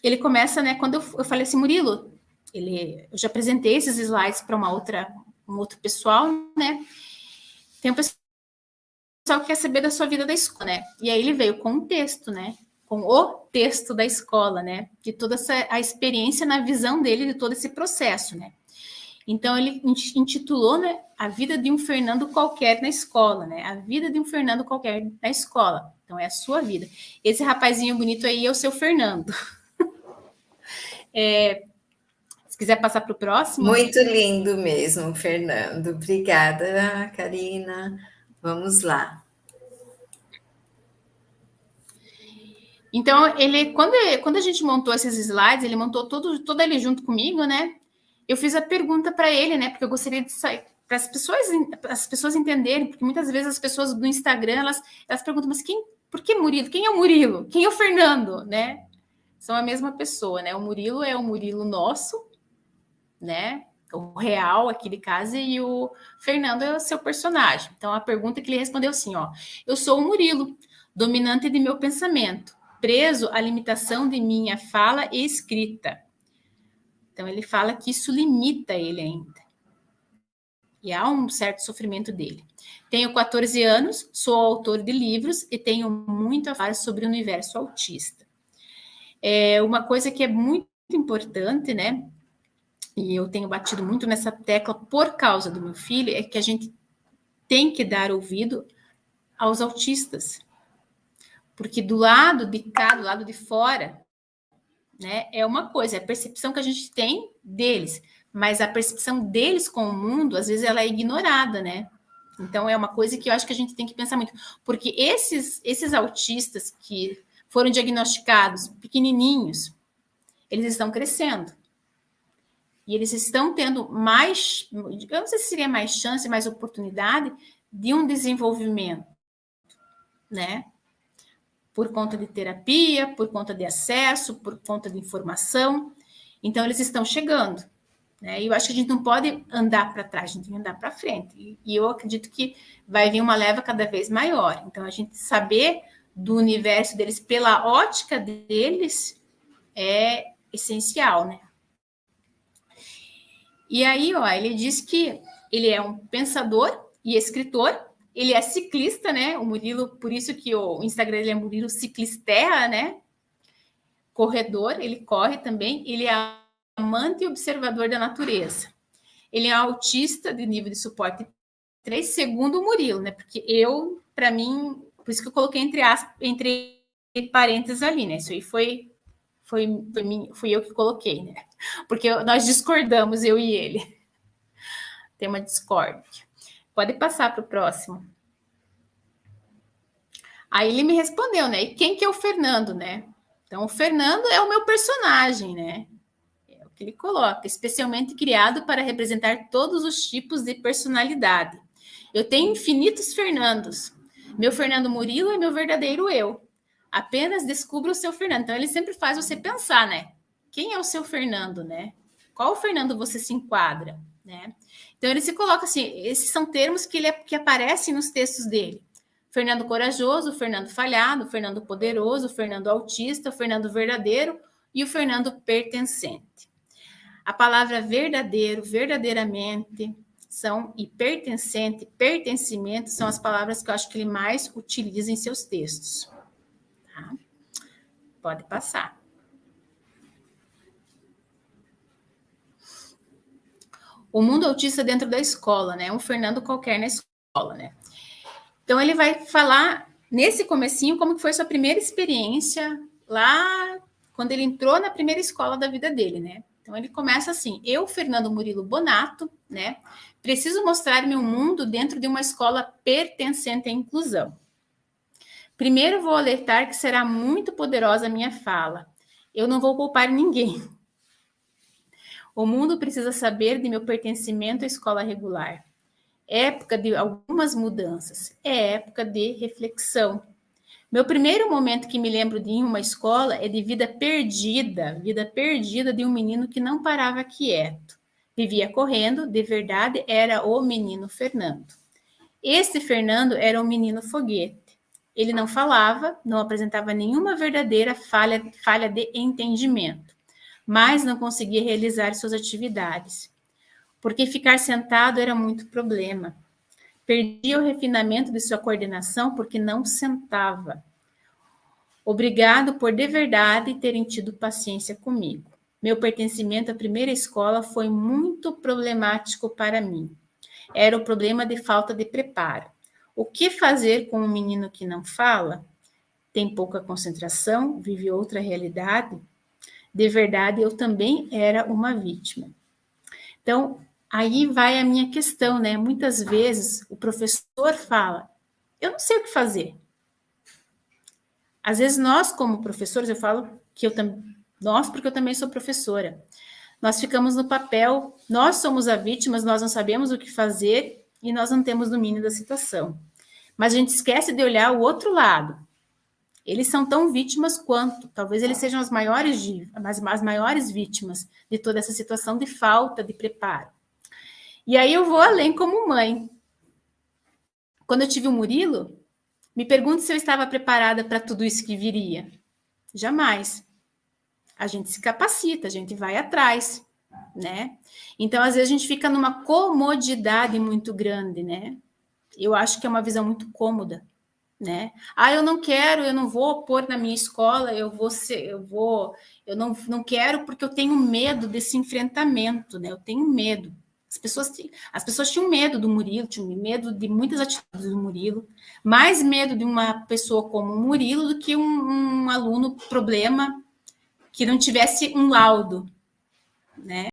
ele começa, né, quando eu falei assim, Murilo, eu já apresentei esses slides para um outro pessoal, né? Tem um pessoal que quer saber da sua vida da escola, né? E aí ele veio com um texto, né? Com o texto da escola, né? De toda a experiência na visão dele de todo esse processo, né? Então ele intitulou, né, A Vida de um Fernando Qualquer na Escola, né? A Vida de um Fernando Qualquer na Escola. Então é a sua vida. Esse rapazinho bonito aí é o seu Fernando. Se quiser passar para o próximo. Muito lindo mesmo, Fernando. Obrigada, Karina. Vamos lá. Então, quando a gente montou esses slides, ele montou todo ele junto comigo, né? Eu fiz a pergunta para ele, né? Porque eu gostaria de sair para as pessoas entenderem, porque muitas vezes as pessoas do Instagram elas perguntam, mas por que Murilo? Quem é o Murilo? Quem é o Fernando, né? São a mesma pessoa, né? O Murilo é o Murilo nosso, né? O real, aquele caso, e o Fernando é o seu personagem. Então, a pergunta que ele respondeu assim, ó: eu sou o Murilo, dominante de meu pensamento, preso à limitação de minha fala e escrita. Então, ele fala que isso limita ele ainda. E há um certo sofrimento dele. Tenho 14 anos, sou autor de livros e tenho muito a falar sobre o universo autista. É uma coisa que é muito importante, né? E eu tenho batido muito nessa tecla por causa do meu filho, é que a gente tem que dar ouvido aos autistas. Porque do lado de cá, do lado de fora, né, é uma coisa, é a percepção que a gente tem deles, mas a percepção deles com o mundo, às vezes, ela é ignorada, né? Então, é uma coisa que eu acho que a gente tem que pensar muito. Porque esses autistas que foram diagnosticados pequenininhos, eles estão crescendo. E eles estão tendo mais, eu não sei se seria mais chance, mais oportunidade de um desenvolvimento, né? Por conta de terapia, por conta de acesso, por conta de informação. Então, eles estão chegando. Né? E eu acho que a gente não pode andar para trás, a gente tem que andar para frente. E eu acredito que vai vir uma leva cada vez maior. Então, a gente saber do universo deles pela ótica deles é essencial, né? E aí, ó, ele diz que ele é um pensador e escritor, ele é ciclista, né? O Murilo, por isso que o Instagram dele é Murilo Ciclisterra, né? Corredor, ele corre também, ele é amante e observador da natureza. Ele é autista de nível de suporte 3, segundo o Murilo, né? Porque para mim, por isso que eu coloquei entre parênteses ali, né? Isso aí fui eu que coloquei, né? Porque nós discordamos, eu e ele. Tem uma discórdia. Pode passar para o próximo. Aí ele me respondeu, né? E quem que é o Fernando, né? Então, o Fernando é o meu personagem, né? É o que ele coloca, especialmente criado para representar todos os tipos de personalidade. Eu tenho infinitos Fernandos. Meu Fernando Murilo é meu verdadeiro eu. Apenas descubra o seu Fernando. Então, ele sempre faz você pensar, né? Quem é o seu Fernando, né? Qual Fernando você se enquadra, né? Então, ele se coloca assim, esses são termos que aparecem nos textos dele. Fernando corajoso, Fernando falhado, Fernando poderoso, Fernando autista, Fernando verdadeiro e o Fernando pertencente. A palavra verdadeiro, verdadeiramente, e pertencente, pertencimento, são as palavras que eu acho que ele mais utiliza em seus textos. Tá? Pode passar. O mundo autista dentro da escola, né? Um Fernando qualquer na escola, né? Então, ele vai falar, nesse comecinho, como que foi sua primeira experiência lá, quando ele entrou na primeira escola da vida dele, né? Então, ele começa assim, eu, Fernando Murilo Bonato, né? Preciso mostrar meu mundo dentro de uma escola pertencente à inclusão. Primeiro, vou alertar que será muito poderosa a minha fala. Eu não vou poupar ninguém. O mundo precisa saber de meu pertencimento à escola regular. É época de algumas mudanças, é época de reflexão. Meu primeiro momento que me lembro de ir em uma escola é de vida perdida de um menino que não parava quieto. Vivia correndo, de verdade, era o menino Fernando. Esse Fernando era um menino foguete. Ele não falava, não apresentava nenhuma verdadeira falha de entendimento, mas não conseguia realizar suas atividades, porque ficar sentado era muito problema. Perdia o refinamento de sua coordenação porque não sentava. Obrigado por de verdade terem tido paciência comigo. Meu pertencimento à primeira escola foi muito problemático para mim. Era o problema de falta de preparo. O que fazer com um menino que não fala? Tem pouca concentração, vive outra realidade? De verdade, eu também era uma vítima. Então, aí vai a minha questão, né? Muitas vezes o professor fala, eu não sei o que fazer. Às vezes nós, como professores, eu falo que nós, porque eu também sou professora, nós ficamos no papel, nós somos a vítima, nós não sabemos o que fazer e nós não temos domínio da situação. Mas a gente esquece de olhar o outro lado. Eles são tão vítimas quanto, talvez eles sejam as maiores vítimas de toda essa situação de falta de preparo. E aí eu vou além como mãe. Quando eu tive o Murilo, me pergunto se eu estava preparada para tudo isso que viria. Jamais. A gente se capacita, a gente vai atrás, né? Então, às vezes, a gente fica numa comodidade muito grande, né? Eu acho que é uma visão muito cômoda, né? Ah, eu não quero, eu não vou pôr na minha escola, eu não quero porque eu tenho medo desse enfrentamento, né? Eu tenho medo. As pessoas tinham medo do Murilo, tinham medo de muitas atitudes do Murilo, mais medo de uma pessoa como o Murilo do que um aluno problema que não tivesse um laudo, né?